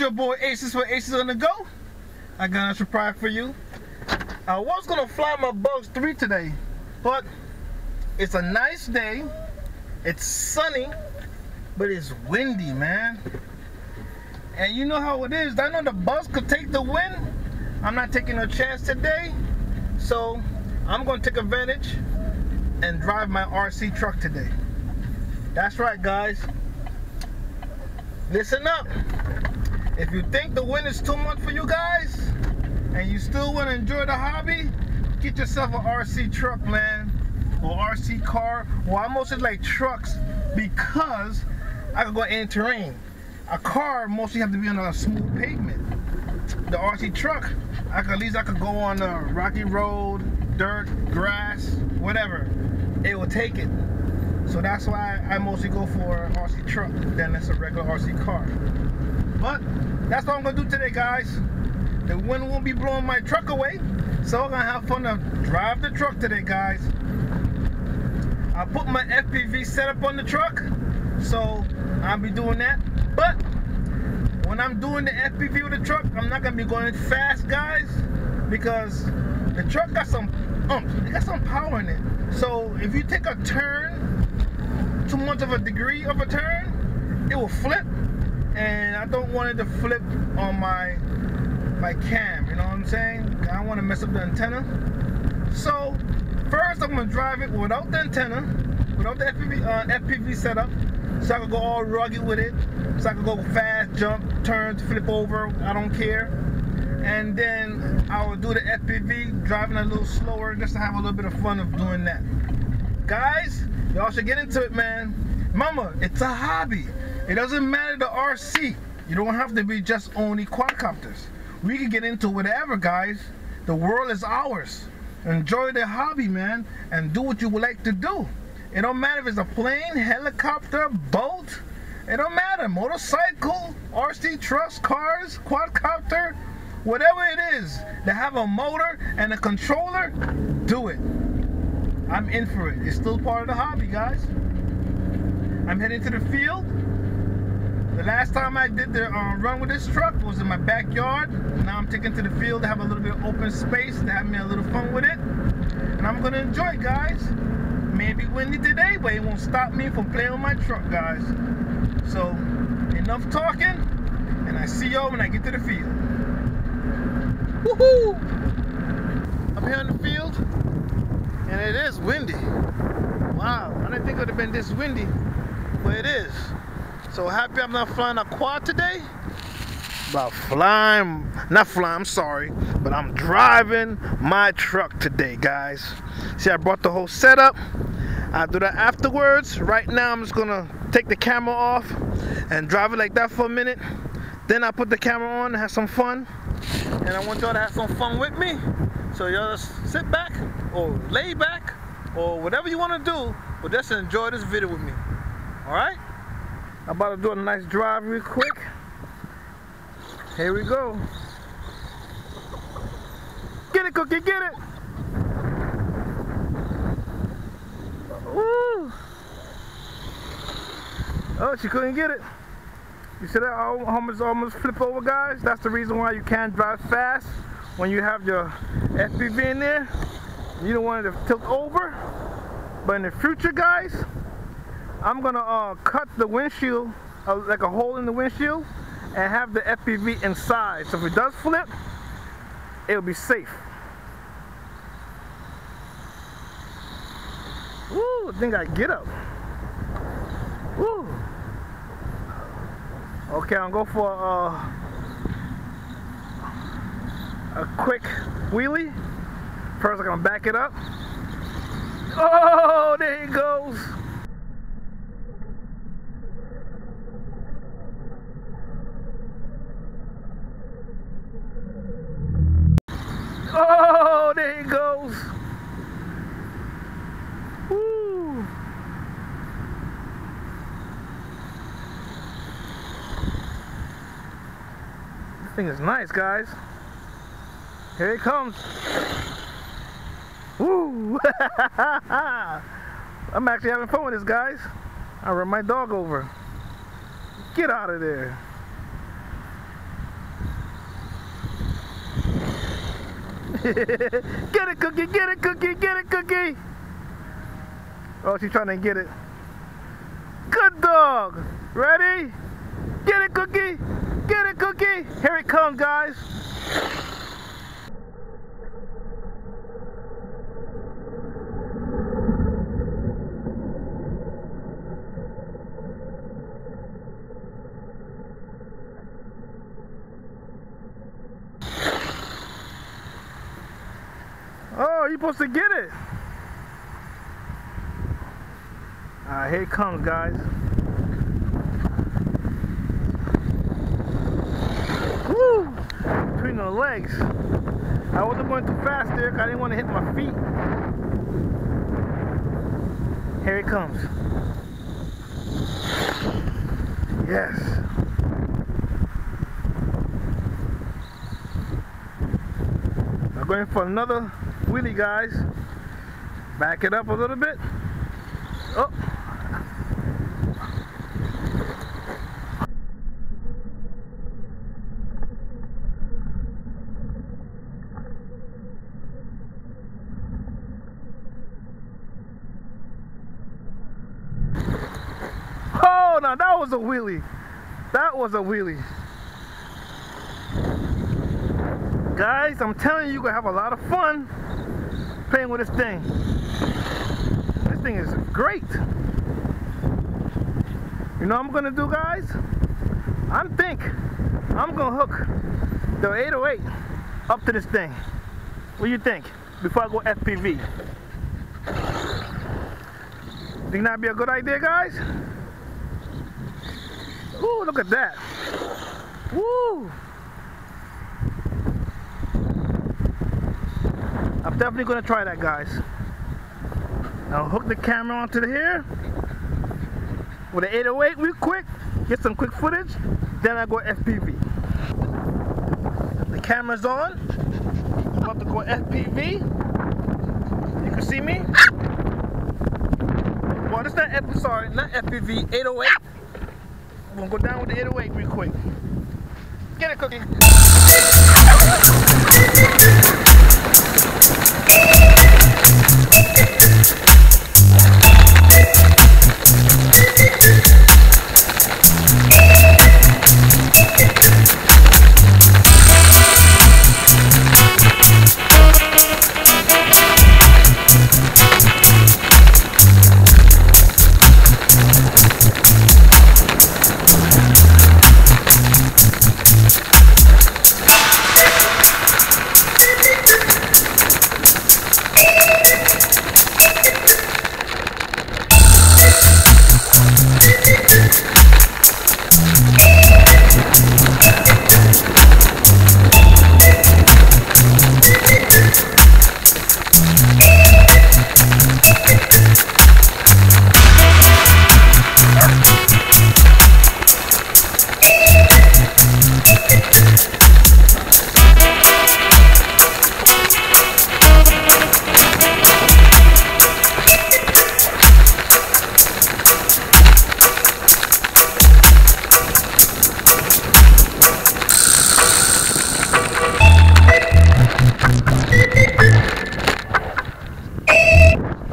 your boy Aces for Aces on the Go. I got a surprise for you. I was gonna fly my Bugs 3 today, but it's a nice day. It's sunny, but it's windy, man. And you know how it is. I know the bus could take the wind. I'm not taking a chance today, so I'm gonna take advantage and drive my RC truck today. That's right, guys. Listen up. If you think the wind is too much for you guys and you still want to enjoy the hobby, get yourself an RC truck, man, or RC car. Well, I mostly like trucks because I can go any terrain. A car mostly have to be on a smooth pavement. The RC truck, at least I could go on a rocky road, dirt, grass, whatever. It will take it. So that's why I mostly go for an RC truck than it's a regular RC car. But that's what I'm gonna do today, guys. The wind won't be blowing my truck away, so I'm gonna have fun to drive the truck today, guys. I put my FPV setup on the truck, so I'll be doing that. But when I'm doing the FPV with the truck, I'm not gonna be going fast, guys, because the truck got some it got some power in it. So if you take a turn, too much of a degree of a turn, it will flip, and I don't want it to flip on my cam, you know what I'm saying? I don't want to mess up the antenna. So first I'm going to drive it without the antenna, without the FPV setup, so I can go all rugged with it, so I can go fast, jump, turn, flip over, I don't care. And then I will do the FPV, driving a little slower, just to have a little bit of fun of doing that. Guys, y'all should get into it, man. Mama, it's a hobby. It doesn't matter the RC. You don't have to be just only quadcopters. We can get into whatever, guys. The world is ours. Enjoy the hobby, man, and do what you would like to do. It don't matter if it's a plane, helicopter, boat. It don't matter. Motorcycle, RC trucks, cars, quadcopter, whatever it is that have a motor and a controller, do it. I'm in for it. It's still part of the hobby, guys. I'm heading to the field. The last time I did the run with this truck was in my backyard. Now I'm taking to the field to have a little bit of open space, to have me a little fun with it. And I'm gonna enjoy it, guys. Maybe windy today, but it won't stop me from playing with my truck, guys. So, enough talking, and I see y'all when I get to the field. Woohoo! I'm here in the field, and it is windy. Wow, I didn't think it would have been this windy, but it is. So happy I'm not flying a quad today. But I'm sorry, but I'm driving my truck today, guys. See, I brought the whole setup. I'll do that afterwards. Right now, I'm just gonna take the camera off and drive it like that for a minute. Then I put the camera on and have some fun. And I want y'all to have some fun with me. So y'all just sit back or lay back or whatever you want to do, but just enjoy this video with me. All right? I'm about to do a nice drive real quick. Here we go. Get it, Cookie, get it. Woo. Oh, she couldn't get it. You see that almost flip over, guys? That's the reason why you can't drive fast when you have your FPV in there. You don't want it to tilt over. But in the future, guys, I'm gonna cut the windshield, like a hole in the windshield, and have the FPV inside. So if it does flip, it'll be safe. Woo, I think I get up. Woo. Okay, I'm going for a quick wheelie. First, I'm gonna back it up. Oh, there he goes. Oh, there he goes. Woo. This thing is nice, guys. Here it comes. Woo. I'm actually having fun with this, guys. I run my dog over. Get out of there. Get it, Cookie, get it, Cookie, get it, Cookie. Oh, she's trying to get it. Good dog. Ready? Get it, Cookie. Get it, Cookie. Here it comes, guys. Oh, you're supposed to get it. Alright, here it comes, guys. Woo! Between the legs. I wasn't going too fast there because I didn't want to hit my feet. Here it comes. Yes. I'm going for another wheelie, guys. Back it up a little bit. Oh. Oh, now that was a wheelie. That was a wheelie. Guys, I'm telling you, you're gonna have a lot of fun playing with this thing. This thing is great. You know what I'm gonna do, guys? I'm gonna hook the 808 up to this thing. What do you think? Before I go FPV. Think that'd be a good idea, guys? Ooh, look at that. Woo! I'm definitely gonna try that, guys. I'll hook the camera onto here with an 808 real quick, get some quick footage, then I go FPV. The camera's on. I'm about to go FPV. You can see me. Well, it's not FPV, 808. I'm gonna go down with the 808 real quick. Get it, Cookie.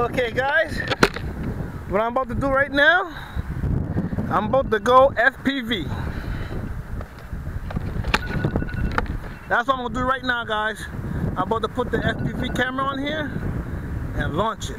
Okay, guys, what I'm about to do right now, I'm about to go FPV. That's what I'm gonna do right now, guys. I'm about to put the FPV camera on here and launch it.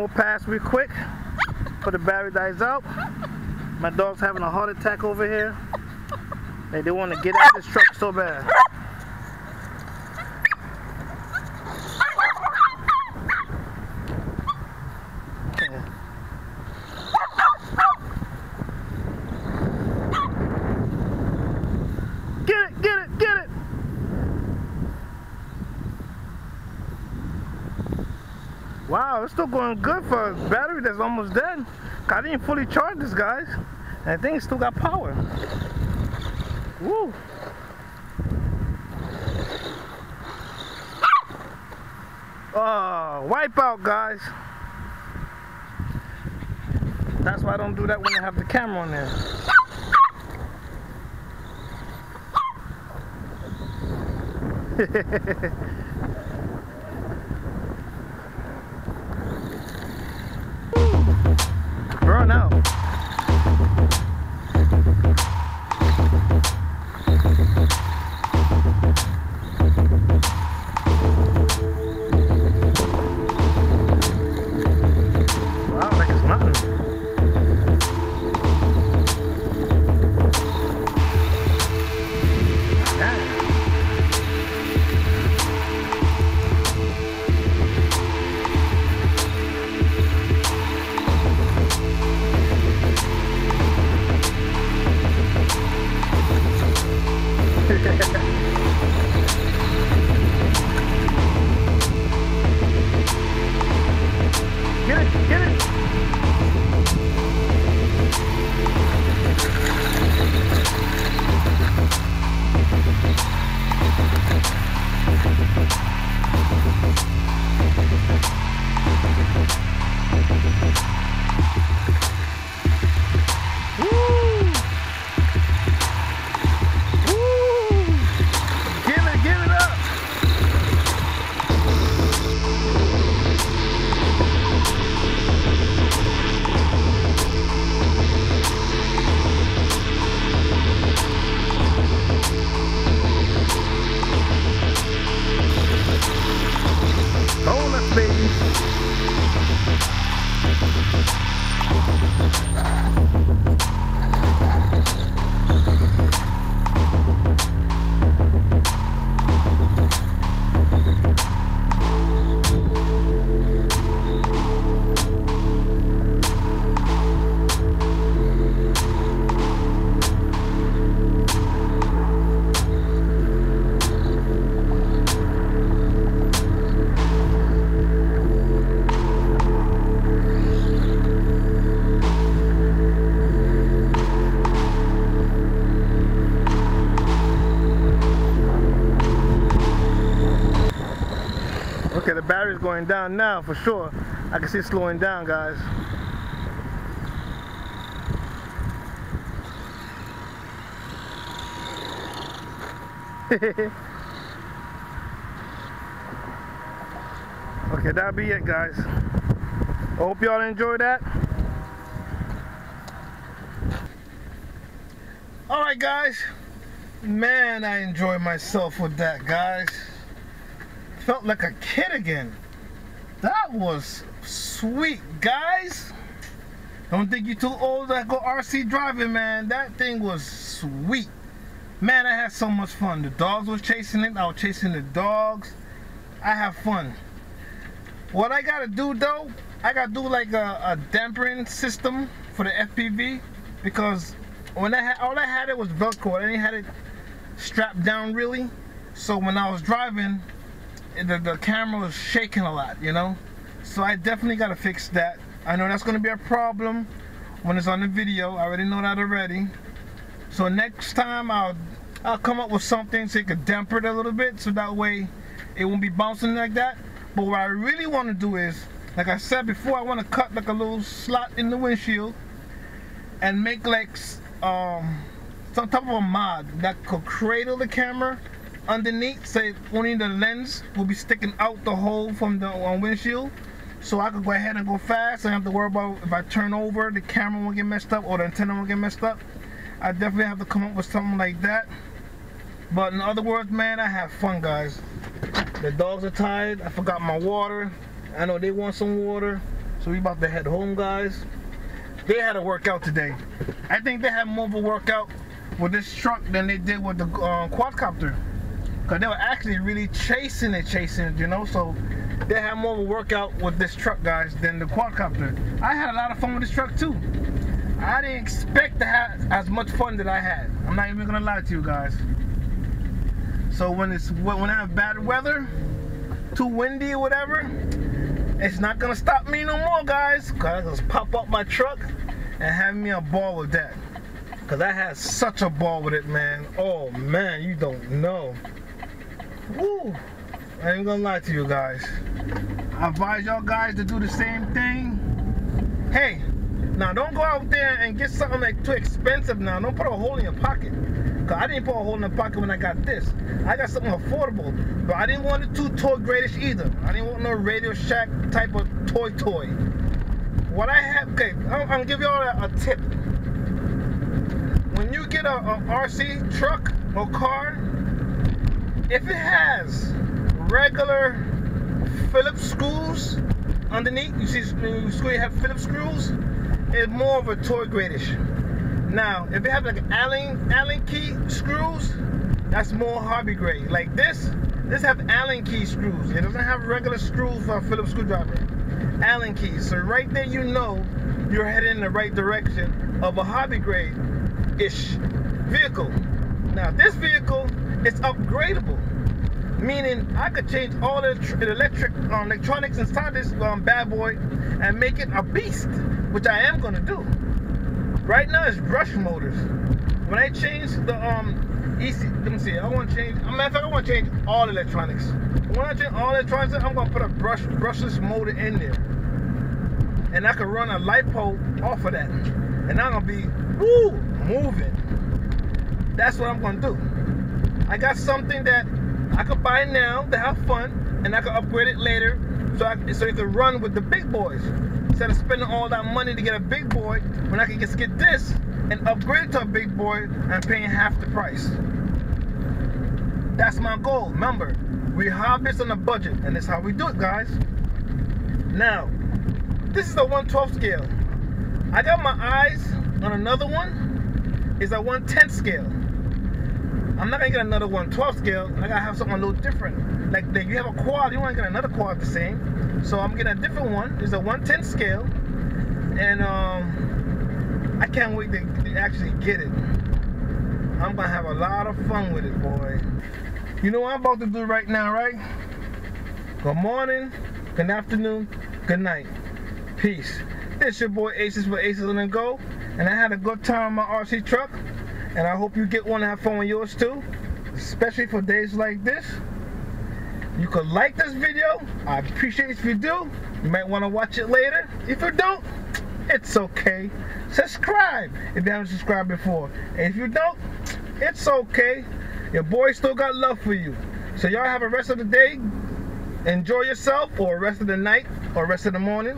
past real quick before the battery dies out. My dog's having a heart attack over here. They want to get out of this truck so bad. Get it! Wow, it's still going good for a battery that's almost dead. I didn't fully charge this, guys. And I think it still got power. Woo! Oh, wipe out, guys. That's why I don't do that when I have the camera on there. Burn out. Wow, like it's nothing. Get it! Okay, the battery's going down now for sure. I can see it slowing down, guys. Okay, that'll be it, guys. I hope y'all enjoyed that. Alright, guys. Man, I enjoyed myself with that, guys. Felt like a kid again. That was sweet, guys. Don't think you're too old to go RC driving, man. That thing was sweet. Man, I had so much fun. The dogs was chasing it. I was chasing the dogs. I have fun. What I gotta do though, I gotta do like a dampering system for the FPV, because when all I had it was Velcro. I didn't have it strapped down really. So when I was driving, the camera was shaking a lot, you know. So I definitely gotta fix that. I know that's gonna be a problem when it's on the video. I already know that already. So next time I'll come up with something so it could damper it a little bit, so that way it won't be bouncing like that. But what I really want to do is, like I said before, I want to cut like a little slot in the windshield and make like some type of a mod that could cradle the camera underneath, so only the lens will be sticking out the hole from the windshield, so I could go ahead and go fast. I don't have to worry about if I turn over, the camera won't get messed up or the antenna won't get messed up. I definitely have to come up with something like that. But in other words, man, I have fun, guys. The dogs are tired. I forgot my water. I know they want some water, so So we about to head home, guys. They had a workout today. I think they had more of a workout with this truck than they did with the quadcopter. Because they were actually really chasing it, you know? So they had more of a workout with this truck, guys, than the quadcopter. I had a lot of fun with this truck too. I didn't expect to have as much fun that I had. I'm not even gonna lie to you guys. So when I have bad weather, too windy or whatever, it's not gonna stop me no more, guys. Cause I just pop up my truck and have me a ball with that. Cause I had such a ball with it, man. Oh man, you don't know. Woo! I ain't gonna lie to you guys. I advise y'all guys to do the same thing. Hey, now don't go out there and get something like too expensive now. Don't put a hole in your pocket. Cause I didn't put a hole in the pocket when I got this. I got something affordable, but I didn't want it too toy gradish either. I didn't want no Radio Shack type of toy. What I have, okay, I'm gonna give y'all a tip. When you get a RC truck or car, if it has regular Phillips screws underneath, you see you have Phillips screws, it's more of a toy gradish. Now, if it has like Allen key screws, that's more hobby grade. Like this have Allen key screws. It doesn't have regular screws for a Phillips screwdriver. Allen keys. So right there you know you're heading in the right direction of a hobby grade-ish vehicle. Now this vehicle is upgradable. Meaning I could change all the electronics inside this bad boy and make it a beast, which I am gonna do. Right now it's brush motors. When I change the let me see, I want to change, matter of fact, I want to change all electronics. When I change all electronics, I'm going to put a brushless motor in there. And I can run a LiPo off of that. And I'm going to be, woo, moving. That's what I'm going to do. I got something that I could buy now to have fun, and I can upgrade it later so it can run with the big boys. Instead of spending all that money to get a big boy, when I can just get this and upgrade it to a big boy and paying half the price. That's my goal. Remember, we hobbyists on a budget, and that's how we do it, guys. Now, this is a 1/12 scale. I got my eyes on another one. It's a 1/10 scale. I'm not gonna get another 1/12 scale. I gotta have something a little different. Like you have a quad, you wanna get another quad the same. So I'm getting a different one. It's a 1/10 scale, and I can't wait to actually get it. I'm gonna have a lot of fun with it, boy. You know what I'm about to do right now, right? Good morning, good afternoon, good night. Peace. This your boy Aces for Aces on the Go, and I had a good time on my RC truck, and I hope you get one and have fun with yours too, especially for days like this. You could like this video. I appreciate it if you do. You might want to watch it later. If you don't, it's okay. Subscribe if you haven't subscribed before. And if you don't, it's okay. Your boy still got love for you. So y'all have a rest of the day. Enjoy yourself, or rest of the night, or rest of the morning.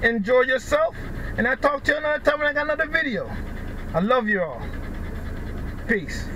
Enjoy yourself. And I'll talk to you another time when I got another video. I love you all. Peace.